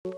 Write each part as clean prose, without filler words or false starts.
I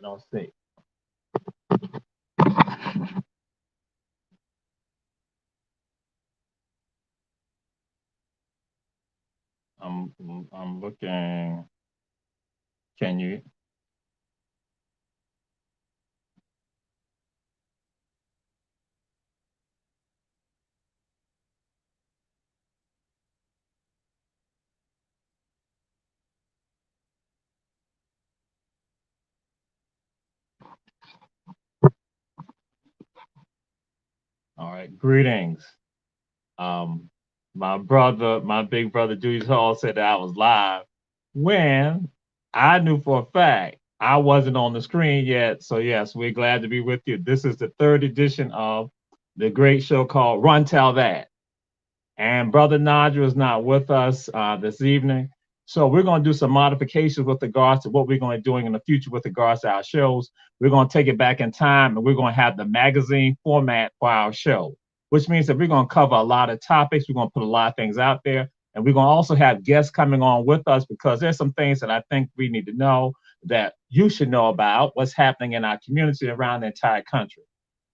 don't see. I'm looking. Can you? All right. Greetings. Um, my brother, my big brother Julius Hall said that I was live when I knew for a fact I wasn't on the screen yet. So yes, we're glad to be with you. This is the third edition of the great show called Run Tell That. And Brother Nigel is not with us this evening. So we're going to do some modifications with regards to what we're going to be doing in the future with regards to our shows. We're going to take it back in time and we're going to have the magazine format for our show, which means that we're going to cover a lot of topics. We're going to put a lot of things out there. And we're going to also have guests coming on with us because there's some things that I think we need to know that you should know about what's happening in our community around the entire country.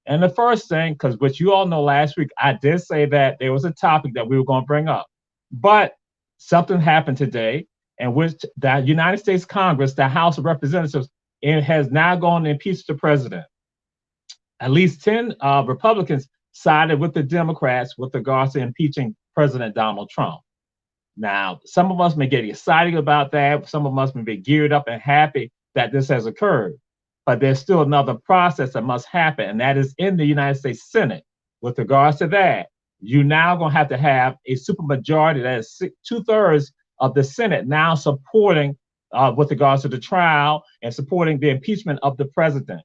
And the first thing, because what you all know last week, I did say that there was a topic that we were going to bring up. But something happened today in which the United States Congress, the House of Representatives, it has now gone to impeach the president. At least 10 Republicans sided with the Democrats with regards to impeaching President Donald Trump. Now, some of us may get excited about that. Some of us may be geared up and happy that this has occurred. But there's still another process that must happen, and that is in the United States Senate. With regards to that, you now going to have a supermajority that is 2/3 of the Senate now supporting with regards to the trial and supporting the impeachment of the president.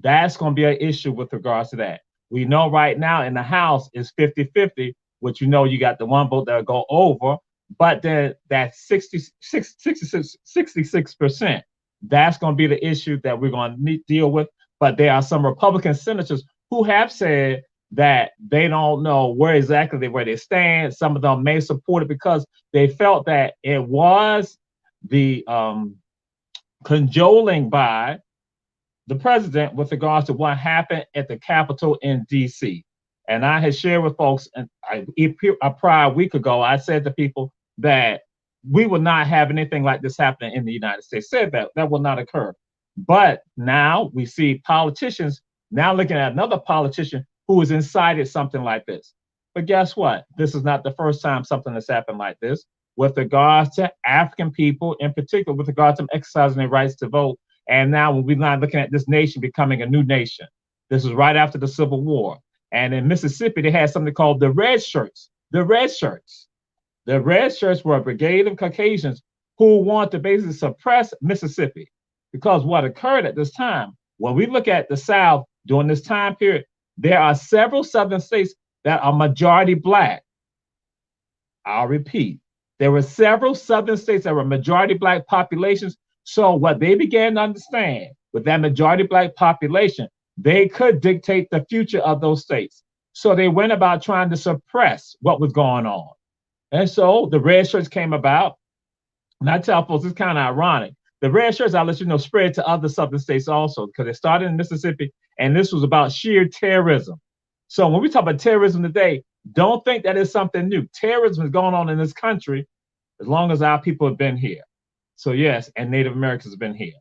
That's going to be an issue with regards to that. We know right now in the House is 50-50, which you got the one vote that'll go over, but then that 66%, that's going to be the issue that we're going to deal with. But there are some Republican senators who have said that they don't know where they stand. Some of them may support it because they felt that it was the cajoling by the president with regards to what happened at the Capitol in D.C. And I had shared with folks a prior week ago, I said to people that we will not have anything like this happening in the United States. Said that will not occur. But now we see politicians now looking at another politician who has incited something like this. But guess what? This is not the first time something has happened like this with regards to African people, in particular with regards to them exercising their rights to vote. And now when we're not looking at this nation becoming a new nation, this is right after the Civil War. And in Mississippi, they had something called the Red Shirts. The Red Shirts. The Red Shirts were a brigade of Caucasians who wanted to basically suppress Mississippi. Because what occurred at this time, when we look at the South during this time period, there are several southern states that are majority black. I'll repeat. There were several southern states that were majority black populations. So what they began to understand with that majority black population, they could dictate the future of those states. So they went about trying to suppress what was going on. And so the Red Shirts came about. And I tell folks, it's kind of ironic. The Red Shirts, I'll let you know, spread to other southern states also, because it started in Mississippi, and this was about sheer terrorism. So when we talk about terrorism today, don't think that is something new. Terrorism has gone on in this country as long as our people have been here. So yes, and Native Americans have been here.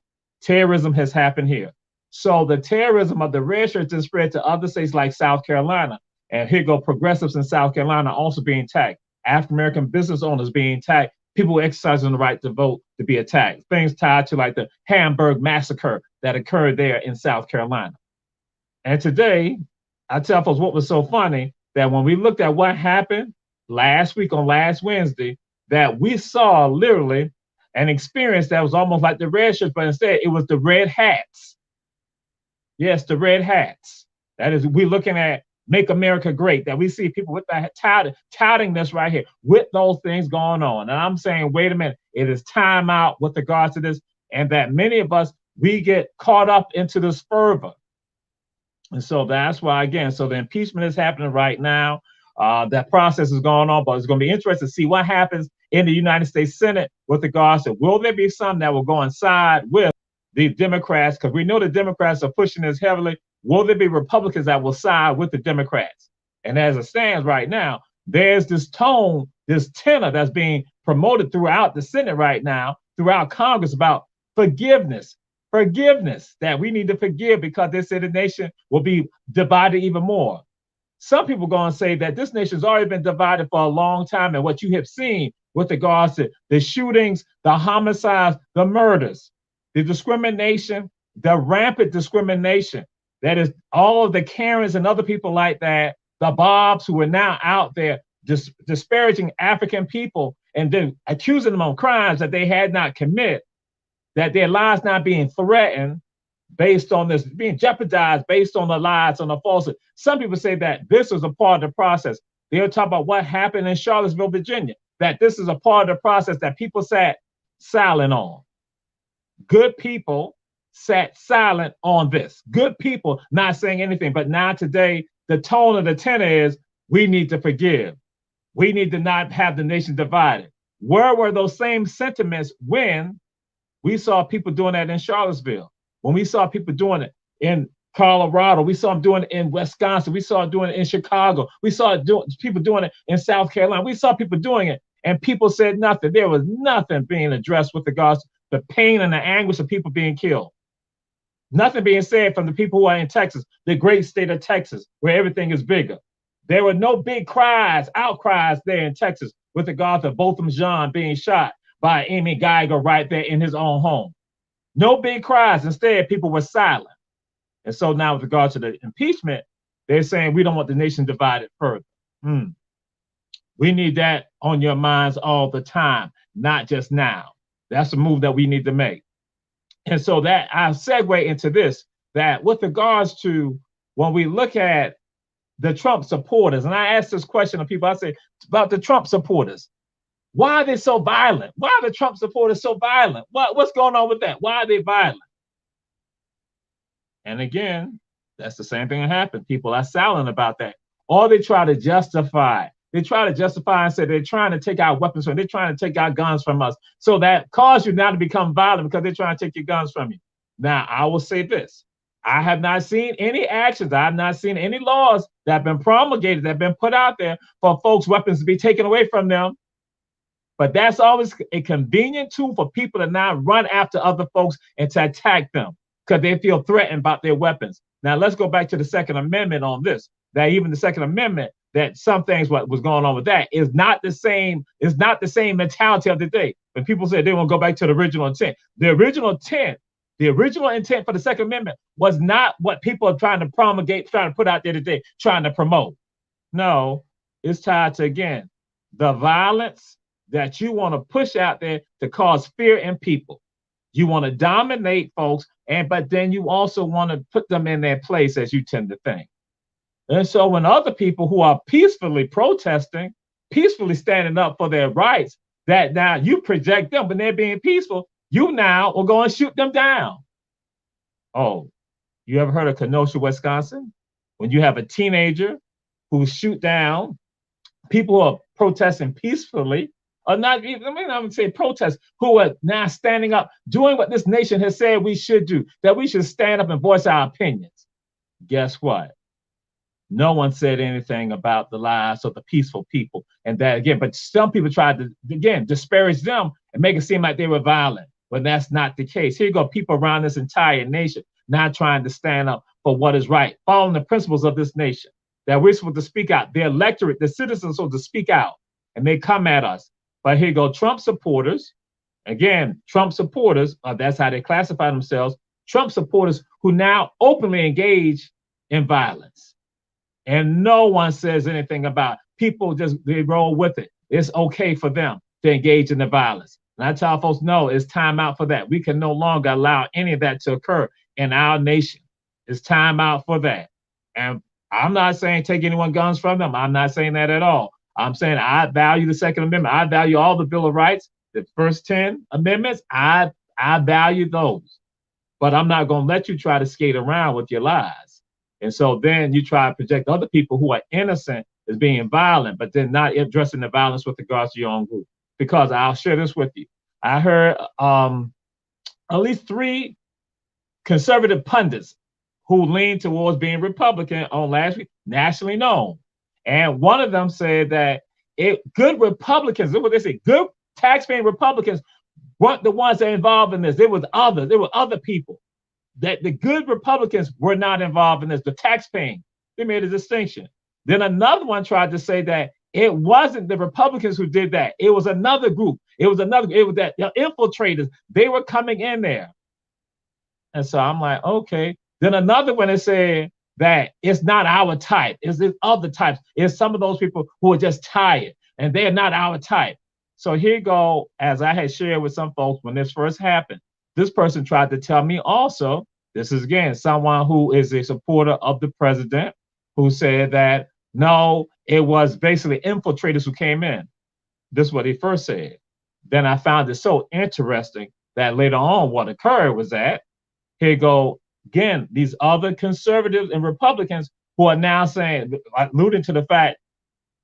Terrorism has happened here. So the terrorism of the Red Shirts has spread to other states like South Carolina. And here go progressives in South Carolina also being attacked. African American business owners being attacked. People exercising the right to vote to be attacked. Things tied to like the Hamburg massacre that occurred there in South Carolina. And today, I tell folks what was so funny that when we looked at what happened last week on last Wednesday, that we saw literally an experience that was almost like the Red Shirts, but instead it was the Red Hats. Yes, the Red Hats. That is, we're looking at Make America Great, that we see people with that touting this right here, with those things going on. And I'm saying, wait a minute, it is time out with regards to this, and that many of us, we get caught up into this fervor. And so that's why, again, so the impeachment is happening right now. That process is going on, but it's going to be interesting to see what happens in the United States Senate with regards to, will there be some that will go inside with the Democrats? Because we know the Democrats are pushing this heavily. Will there be Republicans that will side with the Democrats? And as it stands right now, there's this tone, this tenor that's being promoted throughout the Senate right now, throughout Congress about forgiveness, that we need to forgive because they say the nation will be divided even more. Some people are going to say that this nation's already been divided for a long time, and what you have seen with regards to the shootings, the homicides, the murders, the discrimination, the rampant discrimination That is all of the Karens and other people like that, the Bobs who are now out there disparaging African people and then accusing them of crimes that they had not committed, that their lives not being threatened based on this, being jeopardized based on the lies, on the falsehood. Some people say that this is a part of the process. They'll talk about what happened in Charlottesville, Virginia, that this is a part of the process that people sat silent on. Good people sat silent on this. Good people not saying anything. But now today, the tone of the tenor is, we need to forgive. We need to not have the nation divided. Where were those same sentiments when we saw people doing that in Charlottesville? When we saw people doing it in Colorado, we saw them doing it in Wisconsin, we saw it doing it in Chicago, we saw people doing it in South Carolina, we saw people doing it, and people said nothing. There was nothing being addressed with regards to the pain and the anguish of people being killed. Nothing being said from the people who are in Texas, the great state of Texas, where everything is bigger. There were no big cries, outcries there in Texas with regard to Botham Jean being shot by Amy Geiger right there in his own home. No big cries. Instead, people were silent. And so now with regard to the impeachment, they're saying we don't want the nation divided further. We need that on your minds all the time, not just now. That's a move that we need to make. And so that I'll segue into this, that with regards to when we look at the Trump supporters, and I ask this question of people, I say about the Trump supporters, why are they so violent? Why are the Trump supporters so violent? What's going on with that? Why are they violent? And again, that's the same thing that happened. People are silent about that. Or they try to justify. They try to justify and say they're trying to take our weapons from, they're trying to take our guns from us. So that caused you now to become violent because they're trying to take your guns from you. Now, I will say this. I have not seen any actions. I have not seen any laws that have been promulgated, that have been put out there for folks' weapons to be taken away from them. But that's always a convenient tool for people to now run after other folks and to attack them because they feel threatened about their weapons. Now, let's go back to the Second Amendment on this, that even the Second Amendment, that some things what was going on with that is not the same mentality of the day. When people say they want to go back to the original intent, the original intent for the Second Amendment was not what people are trying to promulgate, trying to put out there today, trying to promote. No, it's tied to, again, the violence that you want to push out there to cause fear in people. You want to dominate folks, but then you also want to put them in their place, as you tend to think. And so when other people who are peacefully protesting, peacefully standing up for their rights, that now you project them when they're being peaceful, you now will go and shoot them down. Oh, you ever heard of Kenosha, Wisconsin? When you have a teenager who shoot down people who are protesting peacefully, or not even, I would say protest, who are now standing up, doing what this nation has said we should do, that we should stand up and voice our opinions. Guess what? No one said anything about the lives of the peaceful people. And that again, but some people tried to, again, disparage them and make it seem like they were violent, when that's not the case. Here you go, people around this entire nation not trying to stand up for what is right, following the principles of this nation, that we're supposed to speak out. The electorate, the citizens are supposed to speak out, and they come at us. But here you go, Trump supporters, again, Trump supporters, that's how they classify themselves, Trump supporters who now openly engage in violence. And no one says anything about it. People just, they roll with it. It's okay for them to engage in the violence. And I tell folks, no, it's time out for that. We can no longer allow any of that to occur in our nation. It's time out for that. And I'm not saying take anyone guns from them. I'm not saying that at all. I'm saying I value the Second Amendment. I value all the Bill of Rights, the first 10 amendments. I value those. But I'm not going to let you try to skate around with your lies. And so then you try to project other people who are innocent as being violent, but then not addressing the violence with regards to your own group. Because I'll share this with you. I heard at least 3 conservative pundits who lean towards being Republican on last week, nationally known. And one of them said that good Republicans, that's what they say, good taxpaying Republicans weren't the ones that are involved in this. There were other people. That the good Republicans were not involved in this, the taxpaying. They made a distinction. Then another one tried to say that it wasn't the Republicans who did that. It was another group. It was that infiltrators. They were coming in there. And so I'm like, okay, Then another one is saying that it's not our type. It's the other types. It's some of those people who are just tired and they're not our type. So here you go, as I had shared with some folks when this first happened, this person tried to tell me also, this is again someone who is a supporter of the president, who said that no, it was basically infiltrators who came in. This is what he first said. Then I found it so interesting that later on what occurred was that, here you go, again, these other conservatives and Republicans who are now saying, alluding to the fact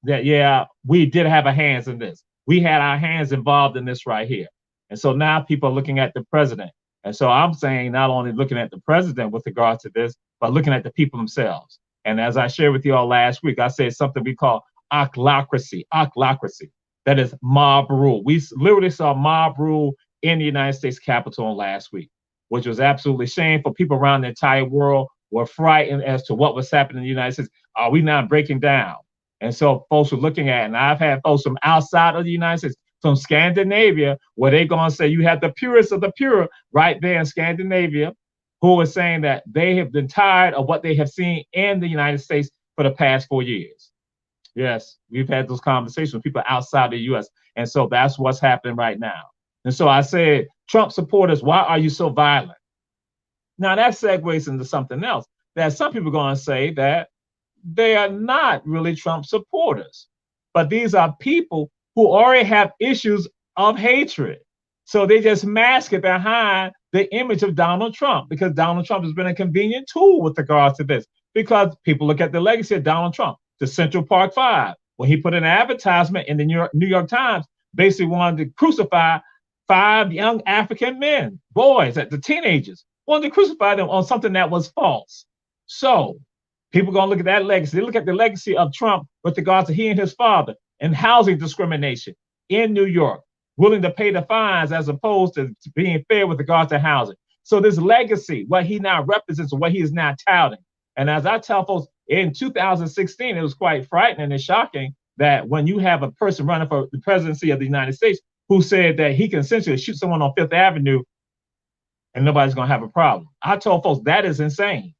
that, yeah, we did have our hands in this. We had our hands involved in this right here. And so now people are looking at the president. And so I'm saying not only looking at the president with regard to this, but looking at the people themselves. And as I shared with you all last week, I said something we call ochlocracy. That is mob rule. We literally saw mob rule in the United States Capitol last week, which was absolutely shameful. People around the entire world were frightened as to what was happening in the United States. Are we not breaking down? And so folks were looking at, and I've had folks from outside of the United States, from Scandinavia, where they're going to say you have the purest of the pure right there in Scandinavia, who are saying that they have been tired of what they have seen in the United States for the past 4 years. Yes, we've had those conversations with people outside the U.S. And so that's what's happening right now. And so I said, Trump supporters, why are you so violent? Now that segues into something else, that some people are going to say that they are not really Trump supporters, but these are people who already have issues of hatred. So they just mask it behind the image of Donald Trump, because Donald Trump has been a convenient tool with regards to this, because people look at the legacy of Donald Trump, the Central Park Five, when he put an advertisement in the New York Times, basically wanted to crucify 5 young African men, boys, the teenagers, wanted to crucify them on something that was false. So people are going to look at that legacy. They look at the legacy of Trump with regards to he and his father and housing discrimination in New York, willing to pay the fines as opposed to being fair with regards to housing. So this legacy, what he now represents, what he is now touting. And as I tell folks, in 2016, it was quite frightening and shocking that when you have a person running for the presidency of the United States who said that he can essentially shoot someone on Fifth Avenue and nobody's going to have a problem. I told folks that is insane.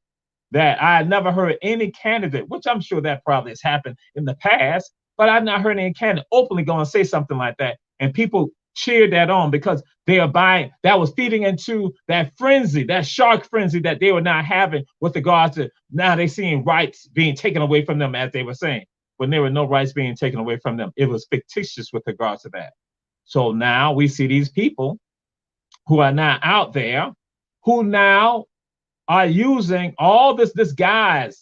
That I had never heard any candidate, which I'm sure that probably has happened in the past, but I've not heard any candidate openly going to say something like that. And people cheered that on because they are buying, that was feeding into that frenzy, that shark frenzy that they were not having with regards to now they seeing rights being taken away from them, as they were saying, when there were no rights being taken away from them. It was fictitious with regards to that. So now we see these people who are now out there, who now are using all this disguise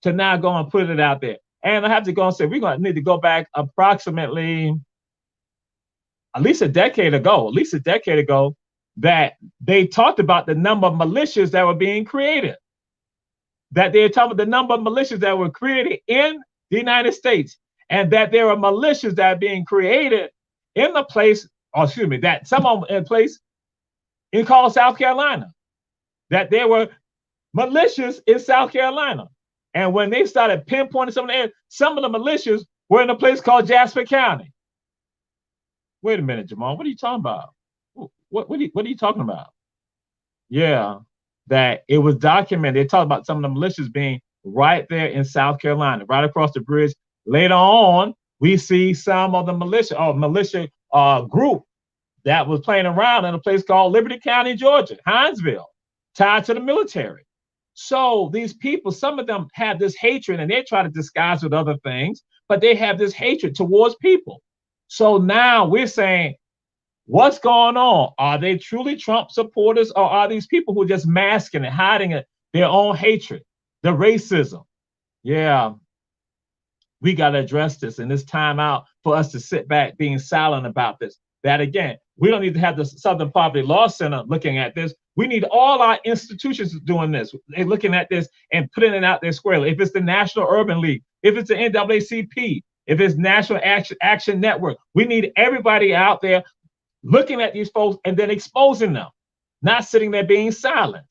to now go and put it out there. And I have to go and say, we're going to need to go back approximately at least a decade ago, that they talked about the number of militias that were being created. That they talked about the number of militias that were created in the United States, and that there are militias that are being created in the place, that some of them in place in called South Carolina. That there were militias in South Carolina. And when they started pinpointing some of the militias were in a place called Jasper County. Wait a minute, Jamal, what are you talking about? What are you talking about? Yeah, that it was documented. They talked about some of the militias being right there in South Carolina, right across the bridge. Later on, we see some of the militia group that was playing around in a place called Liberty County, Georgia, Hinesville, tied to the military. So these people, some of them have this hatred, and they try to disguise with other things, but they have this hatred towards people. So now we're saying, what's going on? Are they truly Trump supporters, or are these people who are just masking it, hiding it, their own hatred, the racism? Yeah, we got to address this, and it's time out for us to sit back being silent about this. That again, we don't need to have the Southern Poverty Law Center looking at this. We need all our institutions doing this. They're looking at this and putting it out there squarely. If it's the National Urban League, if it's the NAACP, if it's National Action Network, we need everybody out there looking at these folks and then exposing them, not sitting there being silent.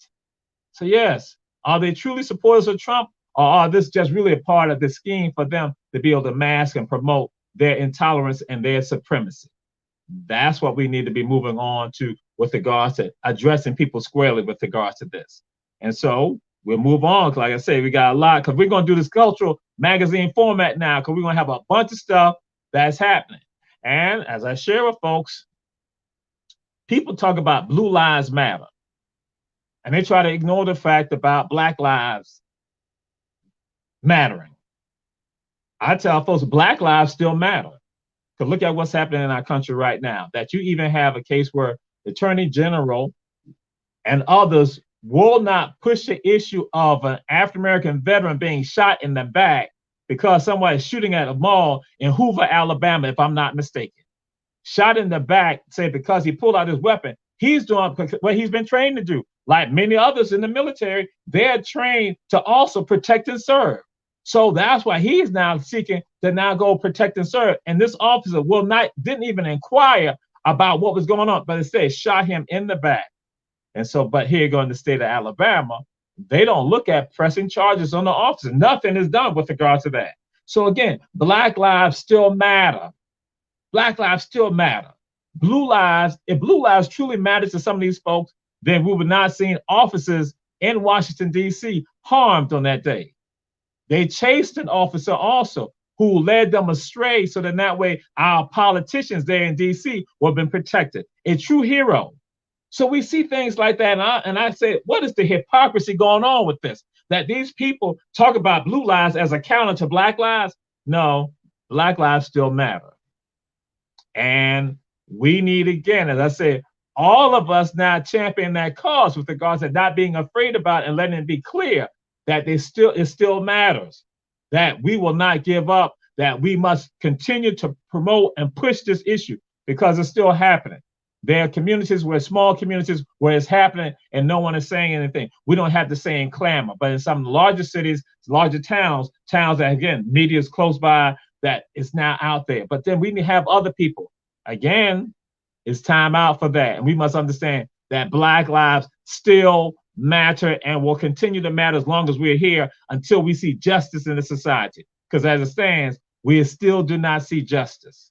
So yes, are they truly supporters of Trump, or are this just really a part of the scheme for them to be able to mask and promote their intolerance and their supremacy? That's what we need to be moving on to with regards to addressing people squarely with regards to this. And so we'll move on. Like I say, we got a lot because we're going to do this cultural magazine format now because we're going to have a bunch of stuff that's happening. And as I share with folks, people talk about Blue Lives Matter. And they try to ignore the fact about Black lives mattering. I tell folks, Black lives still matter. Because look at what's happening in our country right now. That you even have a case where the Attorney General and others will not push the issue of an African-American veteran being shot in the back because someone is shooting at a mall in Hoover, Alabama, if I'm not mistaken. Shot in the back, say because he pulled out his weapon. He's doing what he's been trained to do. Like many others in the military, they're trained to also protect and serve. So that's why he's now seeking to now go protect and serve. And this officer didn't even inquire about what was going on, but instead shot him in the back. And so, but here you go in the state of Alabama, they don't look at pressing charges on the officer. Nothing is done with regard to that. So again, Black lives still matter. Black lives still matter. Blue lives, if blue lives truly matters to some of these folks, then we would not see officers in Washington, D.C. harmed on that day. They chased an officer also who led them astray so that way our politicians there in D.C. would have been protected. A true hero. So we see things like that. And I say, what is the hypocrisy going on with this? That these people talk about blue lives as a counter to Black lives? No, Black lives still matter. And we need, again, as I said, all of us now champion that cause with regards to not being afraid about and letting it be clear that it still matters, that we will not give up, that we must continue to promote and push this issue because it's still happening. There are communities small communities where it's happening and no one is saying anything. We don't have the same clamor, but in some of the larger cities, larger towns that, again, media is close by, that is now out there. But then we have other people. Again, it's time out for that. And we must understand that Black lives still matter and will continue to matter as long as we're here until we see justice in the society. Because as it stands, we still do not see justice.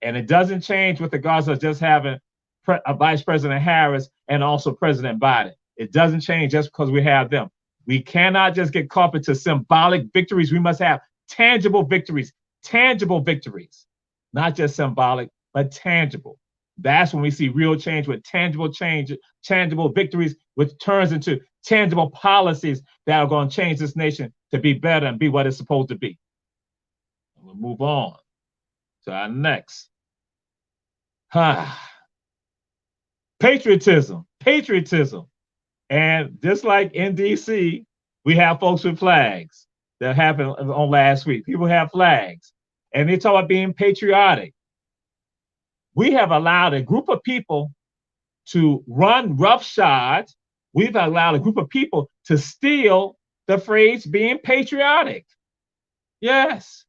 And it doesn't change with regards to just having Vice President Harris and also President Biden. It doesn't change just because we have them. We cannot just get caught into symbolic victories. We must have tangible victories, not just symbolic, but tangible. That's when we see real change with tangible victories, which turns into tangible policies that are going to change this nation to be better and be what it's supposed to be. And we'll move on to our next. Patriotism. And just like in DC, we have folks with flags. That happened on last week. People have flags and they talk about being patriotic. We have allowed a group of people to run roughshod. We've allowed a group of people to steal the phrase being patriotic. Yes.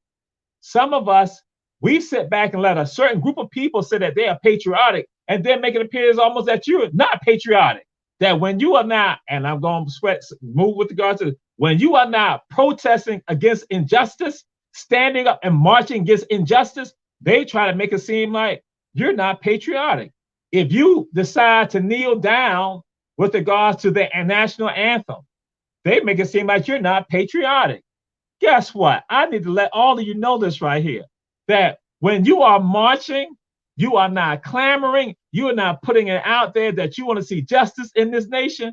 Some of us, we sit back and let a certain group of people say that they are patriotic and then make it appear as almost that you're not patriotic. That when you are not, and I'm going to move with regards to this, when you are not protesting against injustice, standing up and marching against injustice, they try to make it seem like you're not patriotic. If you decide to kneel down with regards to the national anthem, they make it seem like you're not patriotic. Guess what? I need to let all of you know this right here, that when you are marching, you are not clamoring, you are not putting it out there that you want to see justice in this nation.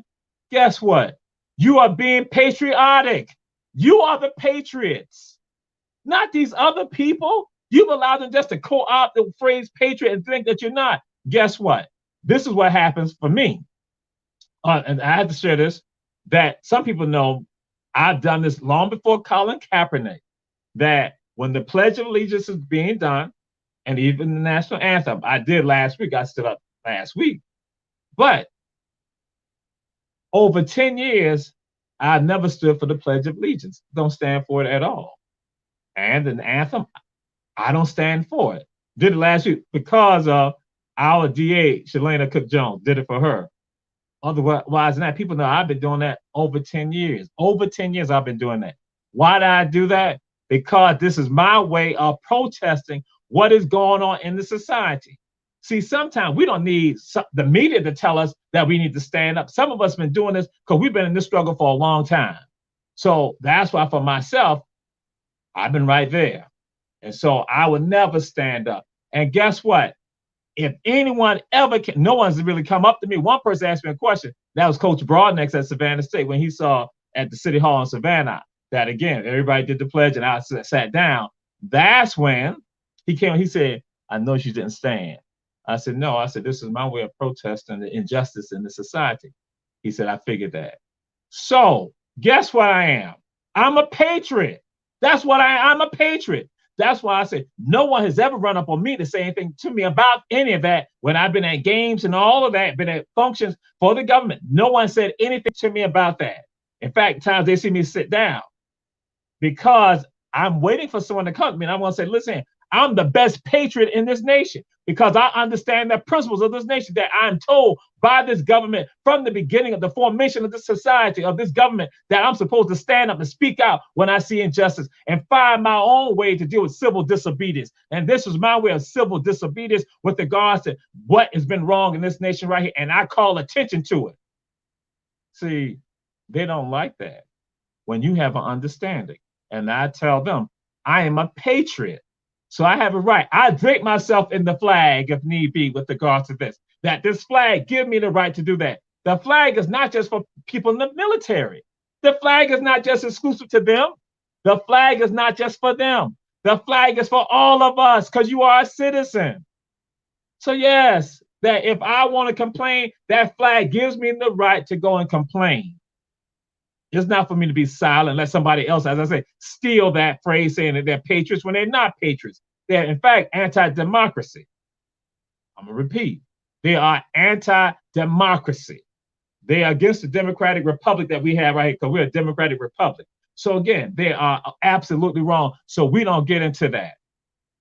Guess what? You are being patriotic. You are the patriots, not these other people. You've allowed them just to co-opt the phrase patriot and think that you're not. Guess what? This is what happens for me. And I had to share this, that some people know I've done this long before Colin Kaepernick, that when the Pledge of Allegiance is being done, and even the national anthem, I did last week, I stood up last week. But over 10 years, I never stood for the Pledge of Allegiance. Don't stand for it at all. And the anthem, I don't stand for it. Did it last week because of our DA, Shalana Cook-Jones, did it for her. Otherwise than that, people know I've been doing that over 10 years. Over 10 years I've been doing that. Why did I do that? Because this is my way of protesting what is going on in the society. See, sometimes we don't need the media to tell us that we need to stand up. Some of us have been doing this because we've been in this struggle for a long time. So that's why for myself, I've been right there. And so I would never stand up. And guess what? If anyone ever can, no one's really come up to me. One person asked me a question. That was Coach Broadnex at Savannah State when he saw at the City Hall in Savannah that, again, everybody did the pledge and I sat down. That's when he came, he said, I know you didn't stand. I said, no. I said, this is my way of protesting the injustice in the society. He said, I figured that. So guess what I am? I'm a patriot. That's what I'm a patriot. That's why I say no one has ever run up on me to say anything to me about any of that when I've been at games and all of that, been at functions for the government. No one said anything to me about that. In fact, times they see me sit down because I'm waiting for someone to come to me and I'm going to say, listen, I'm the best patriot in this nation because I understand the principles of this nation that I'm told by this government from the beginning of the formation of this society, of this government, that I'm supposed to stand up and speak out when I see injustice and find my own way to deal with civil disobedience. And this was my way of civil disobedience with regards to what has been wrong in this nation right here. And I call attention to it. See, they don't like that when you have an understanding. And I tell them, I am a patriot. So I have a right. I drape myself in the flag if need be with regards to this, that this flag give me the right to do that. The flag is not just for people in the military. The flag is not just exclusive to them. The flag is not just for them. The flag is for all of us because you are a citizen. So yes, that if I want to complain, that flag gives me the right to go and complain. It's not for me to be silent, let somebody else, as I say, steal that phrase saying that they're patriots when they're not patriots. They're, in fact, anti-democracy. I'm going to repeat. They are anti-democracy. They are against the democratic republic that we have right here because we're a democratic republic. So again, they are absolutely wrong. So we don't get into that.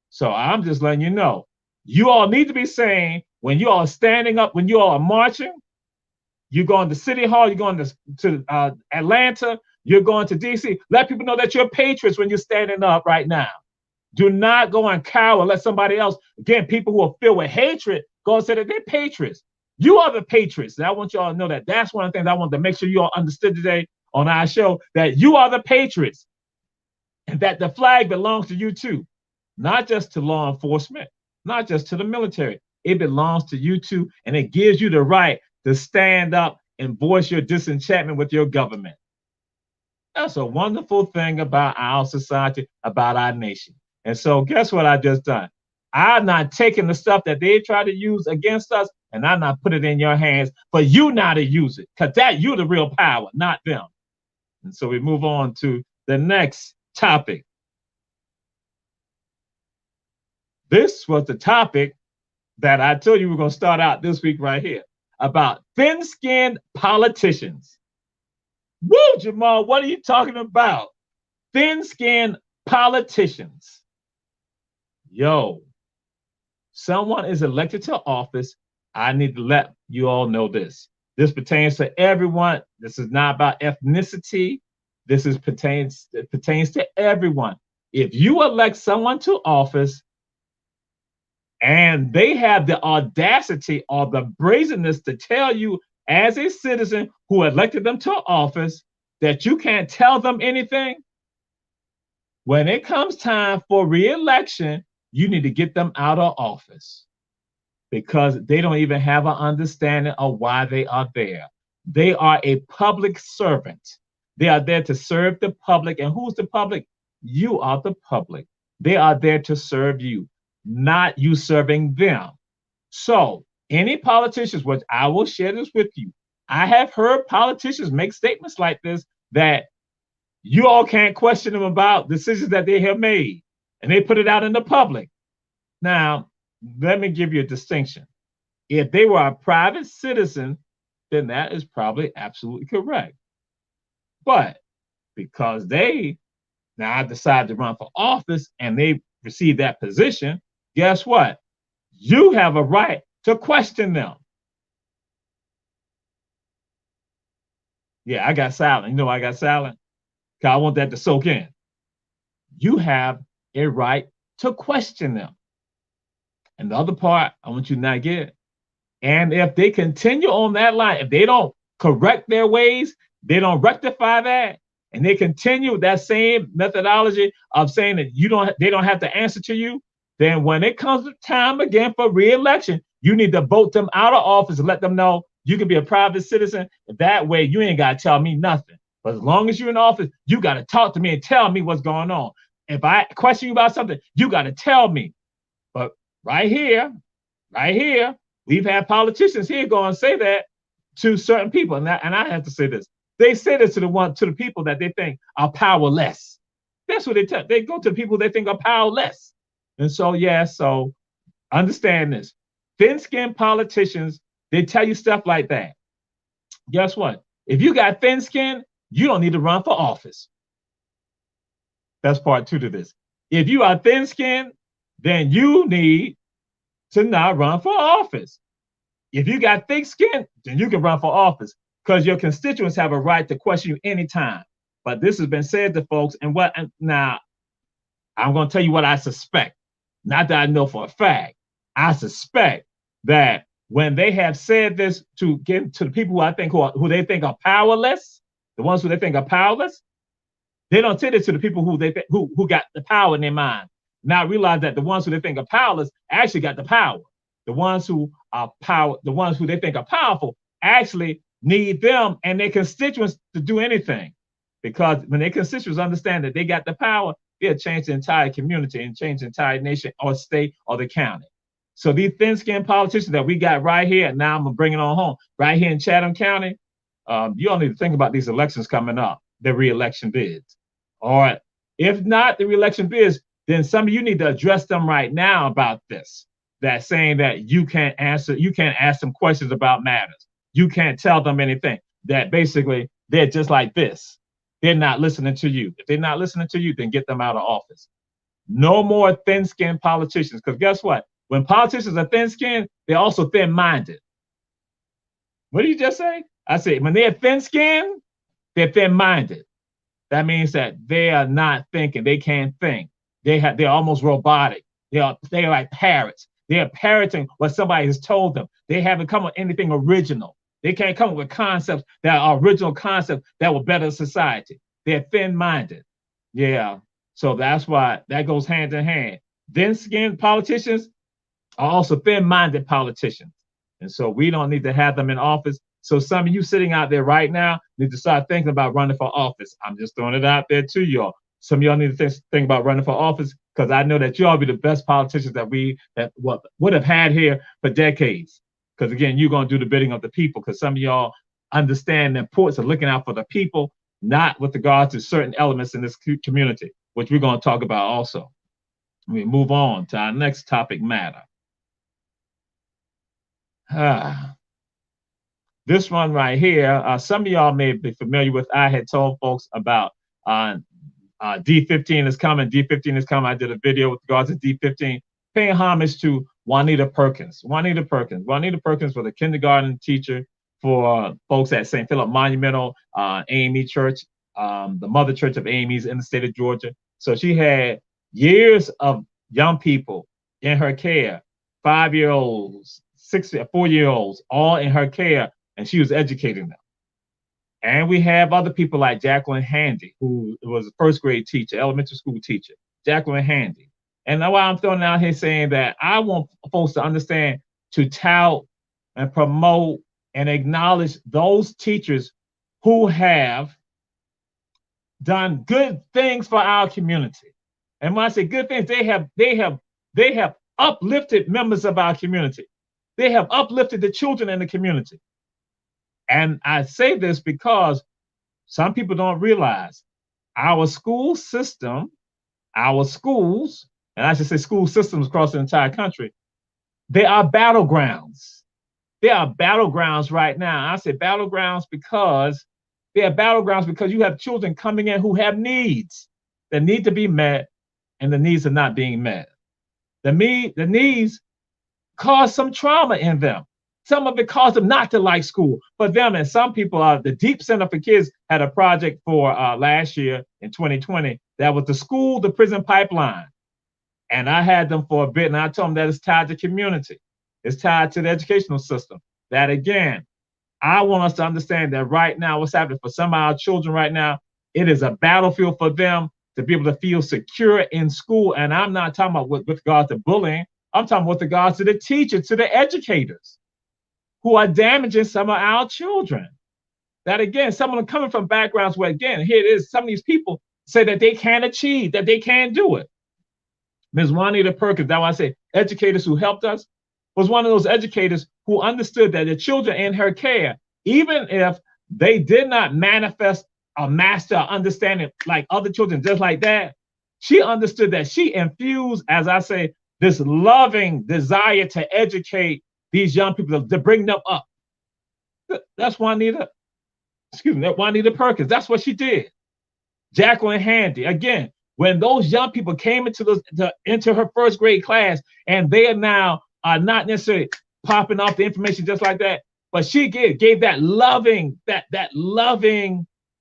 So I'm just letting you know, you all need to be saying when you all are standing up, when you all are marching, you're going to City Hall, you're going to Atlanta, you're going to DC. Let people know that you're patriots when you're standing up right now. Do not go and cower. Let somebody else, again, people who are filled with hatred, go and say that they're patriots. You are the patriots. And I want you all to know that. That's one of the things I want to make sure you all understood today on our show, that you are the patriots and that the flag belongs to you too, not just to law enforcement, not just to the military. It belongs to you too, and it gives you the right to stand up and voice your disenchantment with your government. That's a wonderful thing about our society, about our nation. And so guess what I just done? I'm not taking the stuff that they try to use against us, and I'm not put it in your hands for you not to use it, because that you're the real power, not them. And so we move on to the next topic. This was the topic that I told you we're going to start out this week right here, about thin-skinned politicians. Woo, Jamal, what are you talking about? Thin-skinned politicians. Yo, someone is elected to office. I need to let you all know this. This pertains to everyone. This is not about ethnicity. This pertains to everyone. If you elect someone to office, and they have the audacity or the brazenness to tell you as a citizen who elected them to office that you can't tell them anything, when it comes time for re-election, you need to get them out of office because they don't even have an understanding of why they are there. They are a public servant. They are there to serve the public. And who's the public? You are the public. They are there to serve you, not you serving them. So any politicians, which I will share this with you, I have heard politicians make statements like this that you all can't question them about decisions that they have made, and they put it out in the public. Now, let me give you a distinction. If they were a private citizen, then that is probably absolutely correct. But because they now decide to run for office and they receive that position, guess what? You have a right to question them. Yeah, I got silent. You know why I got silent? Because I want that to soak in. You have a right to question them. And the other part, I want you to not get. And if they continue on that line, if they don't correct their ways, they don't rectify that, and they continue with that same methodology of saying that they don't have to answer to you, then when it comes time again for re-election, you need to vote them out of office and let them know you can be a private citizen. That way, you ain't got to tell me nothing. But as long as you're in office, you got to talk to me and tell me what's going on. If I question you about something, you got to tell me. But right here, we've had politicians here go and say that to certain people, and I have to say this. They say this to the people that they think are powerless. That's what they go to the people they think are powerless. And so, yeah, so understand this. Thin-skinned politicians, they tell you stuff like that. Guess what? If you got thin skin, you don't need to run for office. That's part 2 to this. If you are thin-skinned, then you need to not run for office. If you got thick skin, then you can run for office because your constituents have a right to question you anytime. But this has been said to folks, and now I'm going to tell you what I suspect. Not that I know for a fact. I suspect that when they have said this to the people who I think who they think are powerless, the ones who they think are powerless, they don't say this to the people who got the power in their mind. Now realize that the ones who they think are powerless actually got the power. The ones who are the ones who they think are powerful actually need them and their constituents to do anything. Because when their constituents understand that they got the power, they'll change the entire community and change the entire nation or state or the county. So these thin-skinned politicians that we got right here, and now I'm gonna bring it on home, right here in Chatham County, you all need to think about these elections coming up, the re-election bids. All right. If not the re-election bids, then some of you need to address them right now about this. That saying that you can't ask them questions about matters. You can't tell them anything. That basically they're just like this. They're not listening to you. If they're not listening to you, then get them out of office. No more thin-skinned politicians, because guess what? When politicians are thin-skinned, they're also thin-minded. What did you just say? I said when they're thin-skinned, they're thin-minded. That means that they are not thinking. They can't think. They're almost robotic. They're like parrots. They're parroting what somebody has told them. They haven't come up with anything original. They can't come up with concepts that are original concepts that will better society. They're thin-minded. Yeah. So that's why that goes hand in hand. Thin-skinned politicians are also thin-minded politicians. And so we don't need to have them in office. So some of you sitting out there right now need to start thinking about running for office. I'm just throwing it out there to y'all. Some of y'all need to think about running for office because I know that y'all be the best politicians that would have had here for decades. Because again, you're going to do the bidding of the people because some of y'all understand the importance of looking out for the people, not with regard to certain elements in this community, which we're going to talk about also. We move on to our next topic matter. This one right here, some of y'all may be familiar with. I had told folks about D15 is coming. D15 is coming. I did a video with regards to D15, paying homage to Juanita Perkins. Juanita Perkins was a kindergarten teacher for folks at St. Philip Monumental AME Church, the mother church of AME's in the state of Georgia. So she had years of young people in her care, 5-year-olds, 4-year-olds, all in her care, and she was educating them. And we have other people like Jacqueline Handy, who was a first grade teacher, elementary school teacher, Jacqueline Handy. And that's why I'm throwing out here saying that I want folks to understand to tout and promote and acknowledge those teachers who have done good things for our community. And when I say good things, they have uplifted members of our community. They have uplifted the children in the community. And I say this because some people don't realize our school system, our schools, and I should say school systems across the entire country, they are battlegrounds. They are battlegrounds right now. I say battlegrounds because they are battlegrounds because you have children coming in who have needs that need to be met, and the needs are not being met. The needs cause some trauma in them. Some of it caused them not to like school. For them and some people, the Deep Center for Kids had a project for last year in 2020 that was the school to prison pipeline. And I had them for a bit, and I told them that it's tied to community. It's tied to the educational system. That again, I want us to understand that right now, what's happening for some of our children right now, it is a battlefield for them to be able to feel secure in school. And I'm not talking about with regards to bullying. I'm talking with regards to the teachers, to the educators who are damaging some of our children. That again, some of them coming from backgrounds where, again, here it is, some of these people say that they can't achieve, that they can't do it. Ms. Juanita Perkins, that's why I say educators who helped us, was one of those educators who understood that the children in her care, even if they did not manifest a master understanding like other children just like that, she understood that she infused, as I say, this loving desire to educate these young people, to bring them up. That's Juanita Perkins. That's what she did. Jacqueline Handy, again, when those young people came into her first grade class, and they are now not necessarily popping off the information just like that, but she gave that loving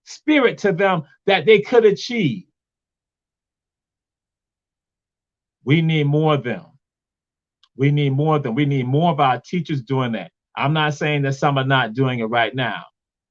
spirit to them that they could achieve. We need more of them. We need more of them. We need more of our teachers doing that. I'm not saying that some are not doing it right now.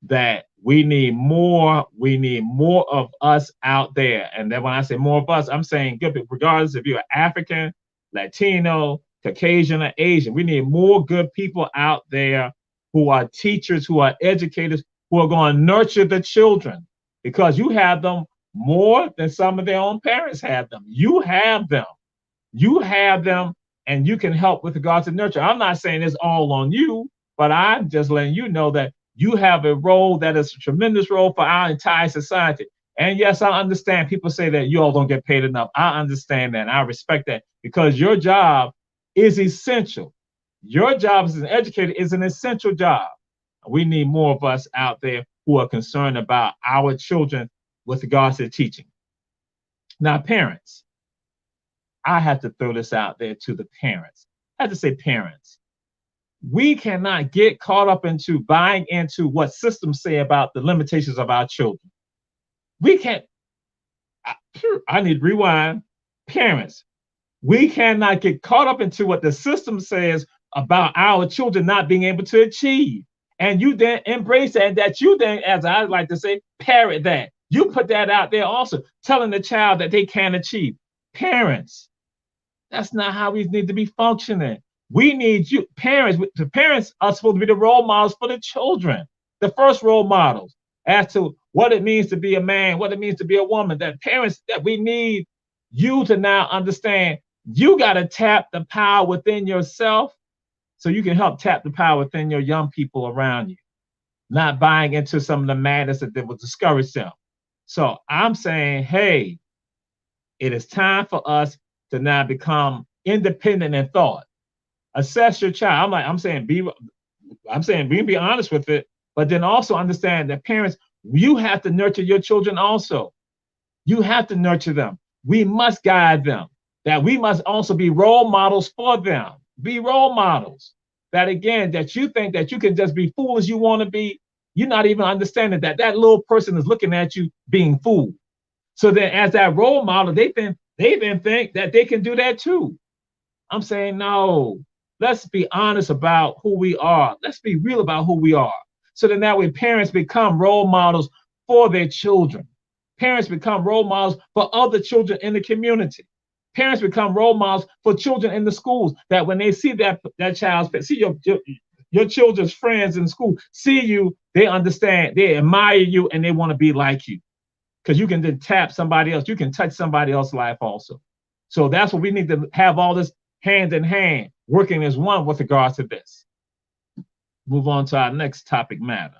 That we need more of us out there. And then when I say more of us, I'm saying regardless if you're African, Latino, Caucasian, or Asian, we need more good people out there who are teachers, who are educators, who are going to nurture the children, because you have them more than some of their own parents have them. You have them, and you can help with regards to nurture. I'm not saying it's all on you, but I'm just letting you know that you have a role that is a tremendous role for our entire society. And yes, I understand people say that you all don't get paid enough. I understand that. And I respect that, because your job is essential. Your job as an educator is an essential job. We need more of us out there who are concerned about our children with regards to teaching. Now, parents, I have to throw this out there to the parents. I have to say, parents, we cannot get caught up into buying into what systems say about the limitations of our children. We can't, I need to rewind. Parents, we cannot get caught up into what the system says about our children not being able to achieve. And you then embrace that, and that you then, as I like to say, parrot that. You put that out there also, telling the child that they can't achieve. Parents, that's not how we need to be functioning. We need you, parents. The parents are supposed to be the role models for the children, the first role models as to what it means to be a man, what it means to be a woman. That parents, that we need you to now understand, you got to tap the power within yourself so you can help tap the power within your young people around you, not buying into some of the madness that will discourage them. So I'm saying, hey, it is time for us to now become independent in thought. Assess your child. I'm saying be honest with it, but then also understand that parents, you have to nurture your children also. You have to nurture them. We must guide them. That we must also be role models for them. Be role models. That again, that you think that you can just be fool as you want to be. You're not even understanding that that little person is looking at you being fooled. So then as that role model, they then think that they can do that too. I'm saying, no, let's be honest about who we are. Let's be real about who we are. So then that way parents become role models for their children. Parents become role models for other children in the community. Parents become role models for children in the schools, that when they see that child's, see your children's friends in school, see you, they understand, they admire you, and they want to be like you. Because you can then tap somebody else. You can touch somebody else's life also. So that's what we need to have, all this hand in hand, working as one with regards to this. Move on to our next topic matter.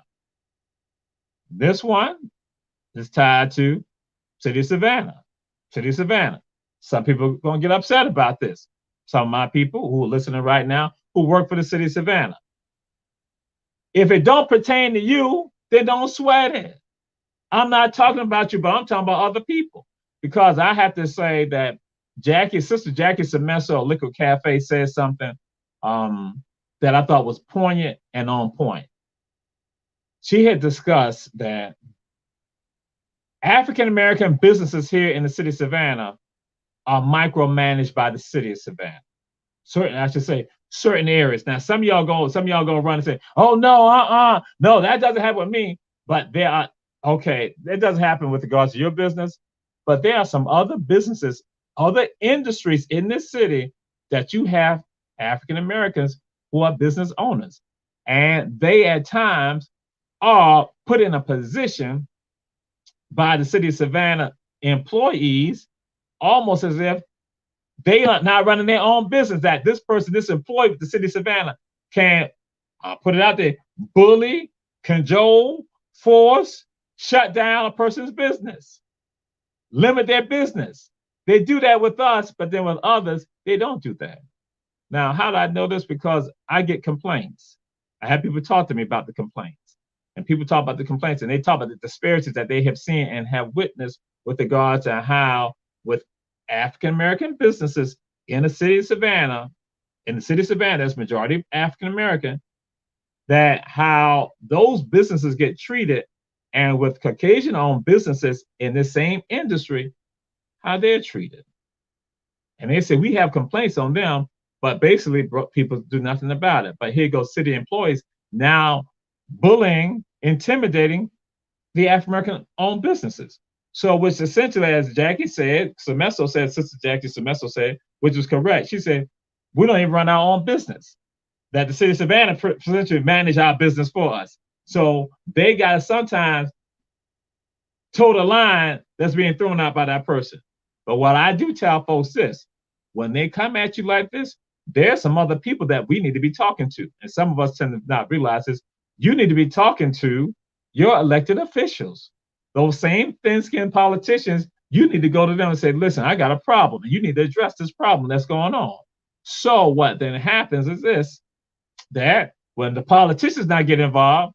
This one is tied to City of Savannah. City of Savannah. Some people are going to get upset about this. Some of my people who are listening right now who work for the City of Savannah. If it don't pertain to you, then don't sweat it. I'm not talking about you, but I'm talking about other people. Because I have to say that Sister Jackie Semeso, Liquid Cafe, said something that I thought was poignant and on point. She had discussed that African-American businesses here in the city of Savannah are micromanaged by the city of Savannah. I should say certain areas. Now, some of y'all go run and say, "Oh no, no, that doesn't happen with me." But there are okay, that doesn't happen with regards to your business. But there are some other businesses, other industries in this city that you have African Americans who are business owners, and they at times are put in a position by the city of Savannah employees, almost as if they are not running their own business. That this person, this employee with the city of Savannah, can put it out there, bully, cajole, force, shut down a person's business, limit their business. They do that with us, but then with others, they don't do that. Now, how do I know this? Because I get complaints. I have people talk to me about the complaints. And people talk about the complaints, and they talk about the disparities that they have seen and have witnessed with regards to how, with African American businesses in the city of Savannah, that's majority African American, that how those businesses get treated, and with Caucasian-owned businesses in the same industry, how they're treated. And they say we have complaints on them, but basically people do nothing about it. But here goes city employees now bullying, intimidating the African American owned businesses. So, which essentially, as Jackie said, Sister Jackie Semesto said, which was correct. She said, we don't even run our own business. That the city of Savannah essentially manage our business for us. So they got to sometimes toe the line that's being thrown out by that person. But what I do tell folks this, when they come at you like this, there's some other people that we need to be talking to. And some of us tend to not realize this. You need to be talking to your elected officials. Those same thin-skinned politicians, you need to go to them and say, listen, I got a problem. You need to address this problem that's going on. So what then happens is this, that when the politicians not get involved,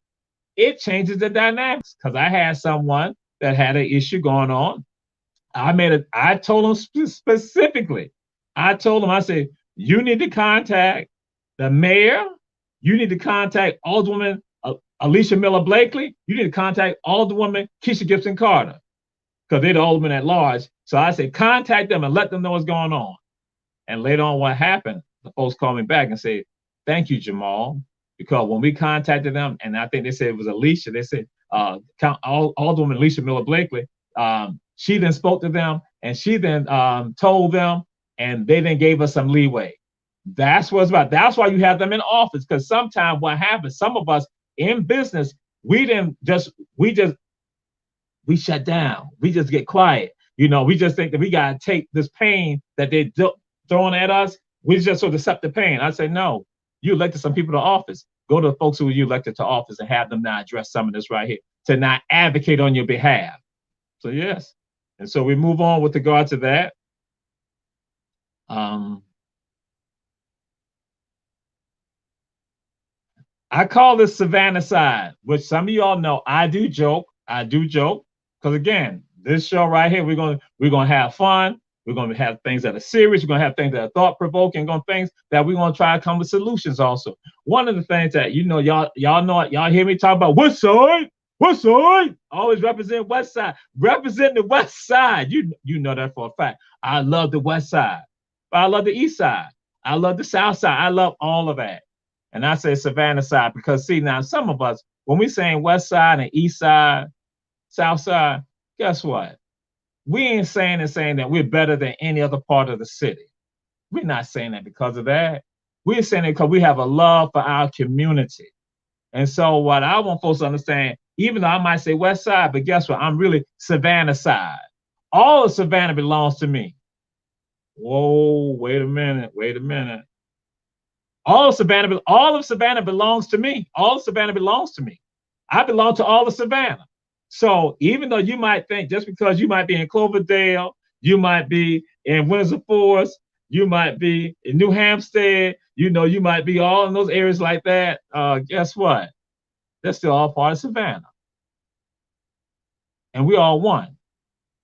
it changes the dynamics. Because I had someone that had an issue going on. I told them specifically, I said, you need to contact the mayor. You need to contact Alderwoman Alicia Miller Blakely. You need to contact Alderwoman Keisha Gibson Carter, because they're the aldermen at large. So I said, contact them and let them know what's going on. And later on, what happened? The folks called me back and said, thank you, Jamal, because when we contacted them, and I think they said it was Alicia, they said Alderwoman Alicia Miller Blakely, she then spoke to them, and she then told them, and they then gave us some leeway. That's what it's about. That's why you have them in office, because sometimes what happens, some of us in business, we shut down. We just get quiet. We just think that we got to take this pain that they're throwing at us. We just sort of accept the pain. I say, no, you elected some people to office. Go to the folks who you elected to office and have them now address some of this right here, to not advocate on your behalf. So yes. And so we move on with regard to that. I call this Savannah side, which some of y'all know I do joke. Because again, this show right here, we're gonna have fun. We're gonna have things that are serious. We're gonna have things that are thought-provoking, things that we're gonna try to come with solutions also. One of the things that y'all hear me talk about, West Side? Always represent West Side. Represent the West Side. You know that for a fact. I love the West Side. But I love the East Side. I love the South Side. I love all of that. And I say Savannah side because, see, now some of us, when we saying West Side and East Side, South Side, guess what? We ain't saying that we're better than any other part of the city. We're not saying that because of that. We're saying it because we have a love for our community. And so what I want folks to understand, even though I might say West Side, but guess what? I'm really Savannah side. All of Savannah belongs to me. Whoa, wait a minute. All of Savannah belongs to me. All of Savannah belongs to me. I belong to all of Savannah. So even though you might think, just because you might be in Cloverdale, you might be in Windsor Forest, you might be in New Hampstead, you might be all in those areas like that, guess what? They're still all part of Savannah. And we all one.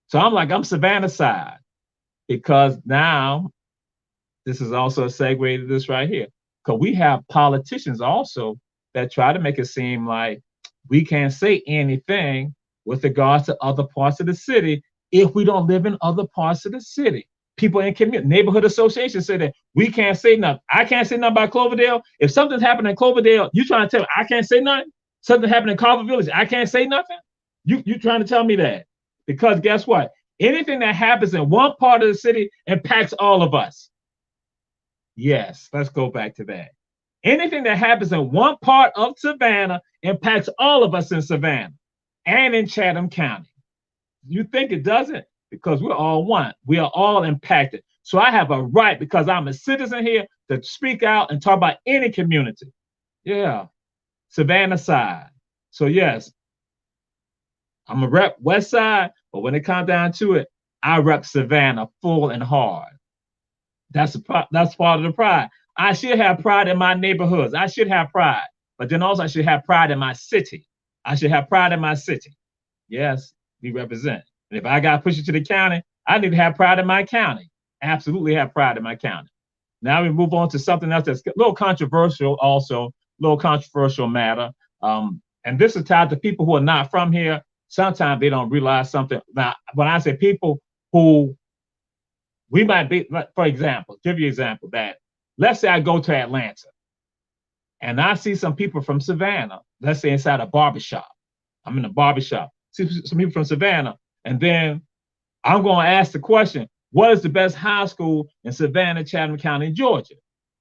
So I'm Savannah side, because now this is also a segue to this right here. Because we have politicians also that try to make it seem like we can't say anything with regards to other parts of the city if we don't live in other parts of the city. People in community, neighborhood associations say that we can't say nothing. I can't say nothing about Cloverdale. If something's happening in Cloverdale, you trying to tell me I can't say nothing? Something happened in Carver Village, I can't say nothing? You trying to tell me that? Because guess what? Anything that happens in one part of the city impacts all of us. Yes, let's go back to that. Anything that happens in one part of Savannah impacts all of us in Savannah and in Chatham County. You think it doesn't? Because we're all one. We are all impacted. So I have a right, because I'm a citizen here, to speak out and talk about any community. Yeah, Savannah side. So yes, I'm a rep West Side, but when it comes down to it, I rep Savannah full and hard. That's part of the pride. I should have pride in my neighborhoods. I should have pride, but then also I should have pride in my city. I should have pride in my city. Yes, we represent. And if I got to push it to the county, I need to have pride in my county. Absolutely have pride in my county. Now we move on to something else that's a little controversial also, a little controversial matter. And this is tied to people who are not from here. Sometimes they don't realize something. Now, when I say people who we might be, for example, give you an example that, let's say I go to Atlanta and I see some people from Savannah, let's say inside a barbershop. I'm in a barbershop, see some people from Savannah, and then I'm going to ask the question, what is the best high school in Savannah, Chatham County, Georgia?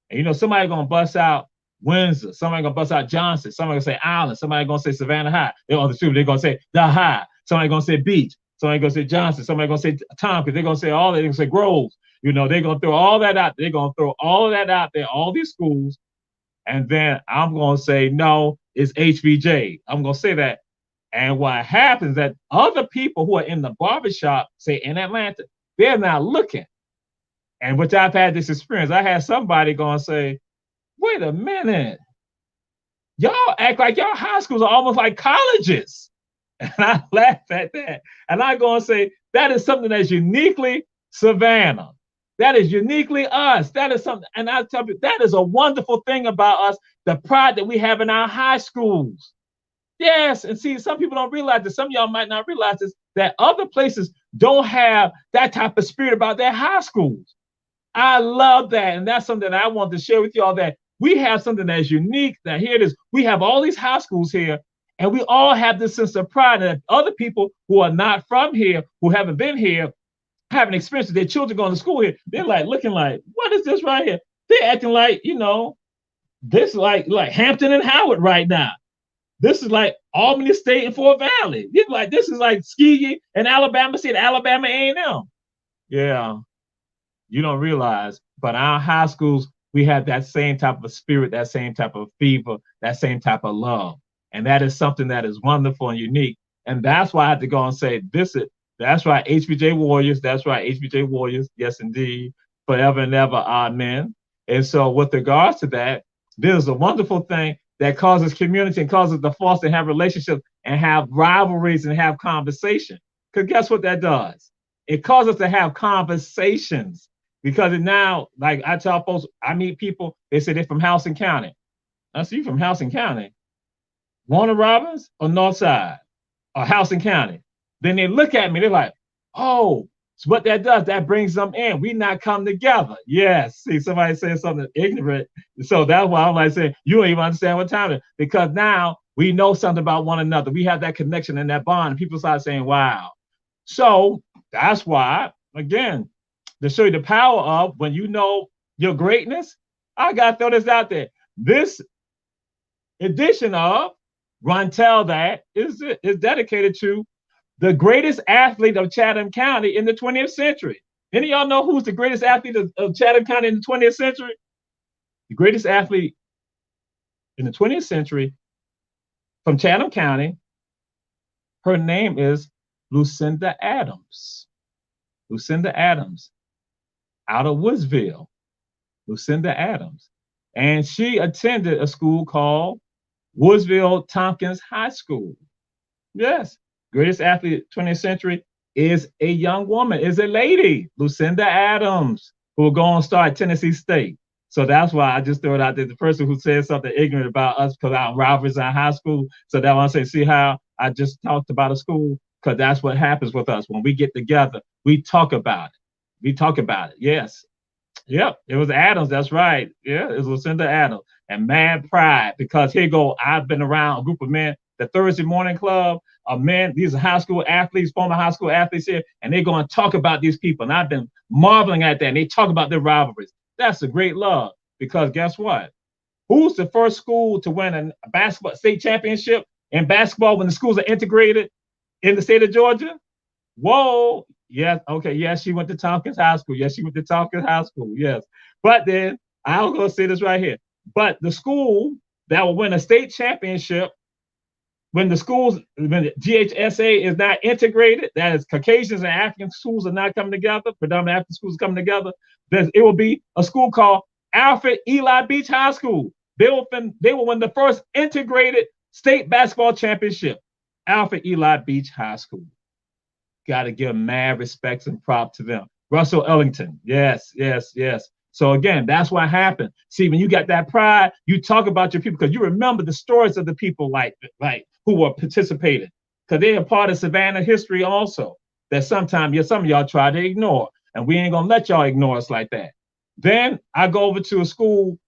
And you know, somebody going to bust out Windsor, somebody going to bust out Johnson, somebody going to say Island, somebody going to say Savannah High. They're going to say the High, somebody going to say Beach, somebody going to say Johnson, somebody going to say Tompkins, they're going to say all that, they're going to say Groves. You know, they're going to throw all that out. They're going to throw all of that out there, all these schools. And then I'm going to say, no, it's HBJ. I'm going to say that. And what happens is that other people who are in the barbershop, say in Atlanta, they're not looking. And which I've had this experience. I had somebody going to say, wait a minute. Y'all act like y'all high schools are almost like colleges. And I laugh at that. And I'm going to say, that is something that's uniquely Savannah. That is uniquely us. That is something, and I tell you, that is a wonderful thing about us, the pride that we have in our high schools. Yes, and see, some people don't realize this, some of y'all might not realize this, that other places don't have that type of spirit about their high schools. I love that, and that's something that I want to share with y'all, that we have something that's unique, that here it is, we have all these high schools here, and we all have this sense of pride, and other people who are not from here, who haven't been here, having experience with their children going to school here, they're like looking like, what is this right here? They're acting like, you know, this is like Hampton and Howard right now. This is like Albany State and Fort Valley. You're like, this is like Tuskegee and Alabama State, Alabama A&M. Yeah, you don't realize, but our high schools, we have that same type of spirit, that same type of fever, that same type of love. And that is something that is wonderful and unique. And that's why I had to go and say, that's right, HBJ Warriors. That's right, HBJ Warriors. Yes, indeed. Forever and ever, amen. And so with regards to that, there's a wonderful thing that causes community and causes the foster and have relationships and have rivalries and have conversation. Because guess what that does? It causes us to have conversations. Because now, like I tell folks, I meet people, they say they're from Houston County. I see you from Houston County. Warner Robins or Northside or Houston County? Then they look at me, they're like, oh, so what that does, that brings them in. We not come together. Yes. See, somebody saying something ignorant. So that's why I'm like saying, you don't even understand what time it is. Because now we know something about one another. We have that connection and that bond. And people start saying, wow. So that's why, again, to show you the power of when you know your greatness, I got to throw this out there. This edition of Run Tell That is dedicated to the greatest athlete of Chatham County in the 20th century. Any of y'all know who's the greatest athlete of Chatham County in the 20th century? The greatest athlete in the 20th century from Chatham County, her name is Lucinda Adams. Lucinda Adams, out of Woodsville. Lucinda Adams. And she attended a school called Woodsville Tompkins High School. Yes. Greatest athlete 20th century is a young woman, is a lady, Lucinda Adams, who will go on to start at Tennessee State. So that's why I just throw it out there. The person who said something ignorant about us because our rivalries in high school. So that I say, see how I just talked about a school? Because that's what happens with us. When we get together, we talk about it. We talk about it. Yes. Yep. It was Adams. That's right. Yeah. It was Lucinda Adams. And mad pride because here you go. I've been around a group of men, the Thursday morning club of men. These are high school athletes, former high school athletes here, and they're going to talk about these people. And I've been marveling at that. And they talk about their rivalries. That's a great love because guess what? Who's the first school to win a basketball state championship in basketball when the schools are integrated in the state of Georgia? Whoa. Yes. Okay. Yes, she went to Tompkins High School. Yes, she went to Tompkins High School. Yes. But then I'm going to say this right here. But the school that will win a state championship when the GHSA is not integrated, that is Caucasians and African schools are not coming together, predominantly African schools coming together, then it will be a school called Alfred Eli Beach High School. They will win the first integrated state basketball championship. Alfred Eli Beach High School. Got to give mad respects and prop to them. Russell Ellington. Yes, yes, yes. So again, that's what happened. See, when you got that pride, you talk about your people because you remember the stories of the people like who were participating because they are part of Savannah history also that sometimes some of y'all try to ignore, and we ain't gonna let y'all ignore us like that. Then I go over to a school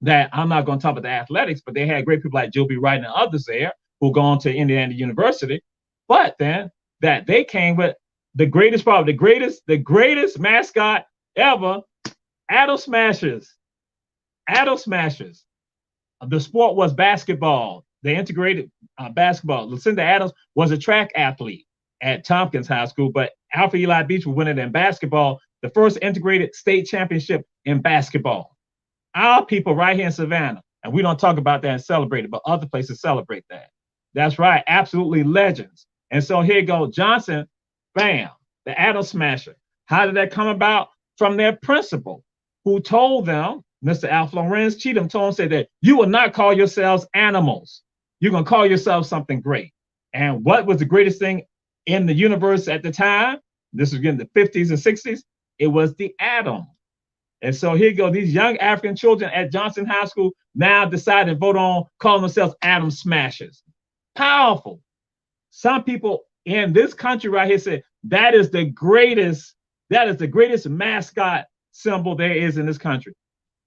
that I'm not gonna talk about the athletics, but they had great people like Joe B. Wright and others there who go on to Indiana University. But then that they came with the greatest mascot ever, Adult Smashers. Adult Smashers. The sport was basketball. They integrated basketball. Lucinda Adams was a track athlete at Tompkins High School, but Alfred Eli Beach was winning in basketball, the first integrated state championship in basketball. Our people right here in Savannah, and we don't talk about that and celebrate it, but other places celebrate that. That's right, absolutely legends. And so here you go, Johnson, bam, the Adult Smasher. How did that come about? From their principal, who told them, Mr. Alf Lorenz Cheatham told them, said that you will not call yourselves animals. You're going to call yourselves something great. And what was the greatest thing in the universe at the time? This was again the 50s and 60s. It was the atom. And so here you go. These young African children at Johnson High School now decide to vote on calling themselves Atom Smashers. Powerful. Some people in this country right here said that is the greatest mascot symbol there is in this country.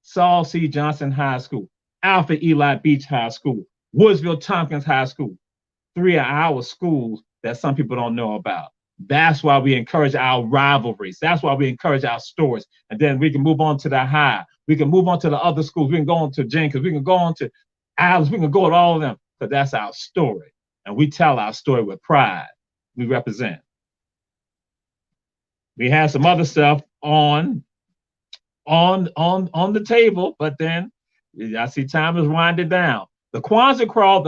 Saul C. Johnson High School, Alfred Eli Beach High School, Woodsville Tompkins High School, 3 of our schools that some people don't know about. That's why we encourage our rivalries. That's why we encourage our stories. And then we can move on to the high. We can move on to the other schools. We can go on to Jenkins. We can go on to Alice. We can go to all of them because that's our story. And we tell our story with pride. We represent. We have some other stuff on the table, but then I see time is winding down. The Kwanzaa crawl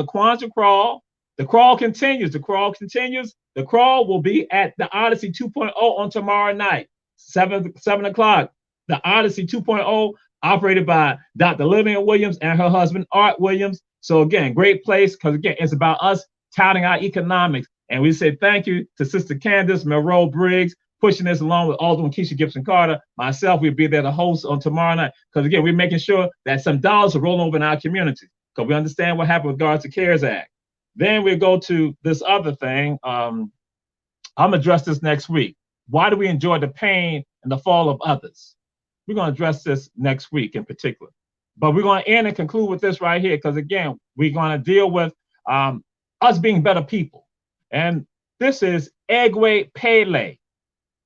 continues. The crawl will be at the Odyssey 2.0 on tomorrow night, 7 o'clock. The Odyssey 2.0 operated by Dr. Lillian Williams and her husband, Art Williams. So again, great place because again, it's about us touting our economics. And we say thank you to Sister Candace Monroe Briggs, pushing this along with Alderman Keisha Gibson Carter. Myself, we'll be there to host on tomorrow night. Because again, we're making sure that some dollars are rolling over in our community. Because we understand what happened with regards to CARES Act. Then we go to this other thing. I'm going to address this next week. Why do we enjoy the pain and the fall of others? We're going to address this next week in particular. But we're going to end and conclude with this right here. Because again, we're going to deal with us being better people. And this is Egwe Pele.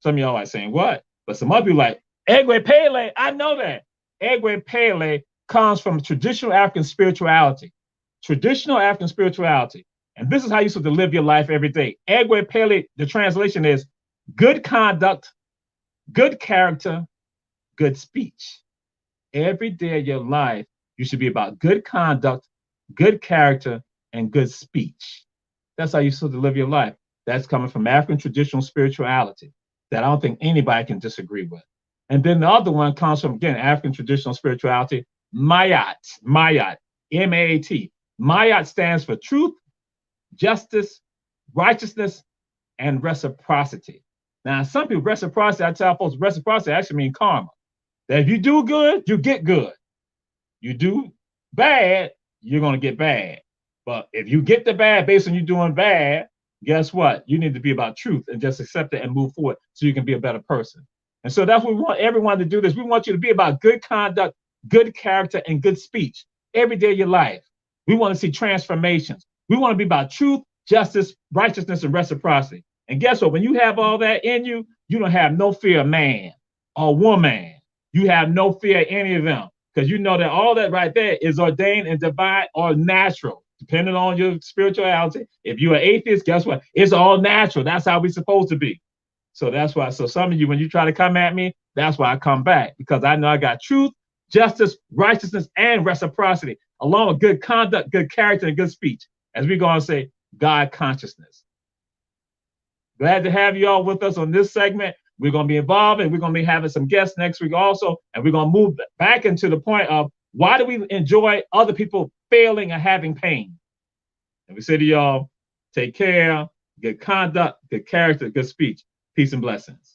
Some of y'all are saying, what? But some other people like, Egwe Pele, I know that. Egwe Pele comes from traditional African spirituality. Traditional African spirituality. And this is how you're supposed to live your life every day. Egwe Pele, the translation is good conduct, good character, good speech. Every day of your life, you should be about good conduct, good character, and good speech. That's how you're supposed to live your life. That's coming from African traditional spirituality that I don't think anybody can disagree with. And then the other one comes from, again, African traditional spirituality, Mayat, M-A-A-T. Mayat stands for truth, justice, righteousness, and reciprocity. Now, some people, reciprocity, I tell folks, reciprocity actually means karma. That if you do good, you get good. You do bad, you're going to get bad. But if you get the bad based on you doing bad, guess what? You need to be about truth and just accept it and move forward so you can be a better person. And so that's what we want everyone to do this. We want you to be about good conduct, good character, and good speech every day of your life. We want to see transformations. We want to be about truth, justice, righteousness, and reciprocity. And guess what? When you have all that in you, you don't have no fear of man or woman. You have no fear of any of them, because you know that all that right there is ordained and divine or natural, depending on your spirituality. If you're an atheist, guess what? It's all natural. That's how we're supposed to be. So that's why. So some of you, when you try to come at me, that's why I come back, because I know I got truth, justice, righteousness, and reciprocity, along with good conduct, good character, and good speech. As we're going to say, God consciousness. Glad to have you all with us on this segment. We're going to be involved, and we're going to be having some guests next week also. And we're going to move back into the point of, why do we enjoy other people failing and having pain? And we say to y'all, take care, good conduct, good character, good speech. Peace and blessings.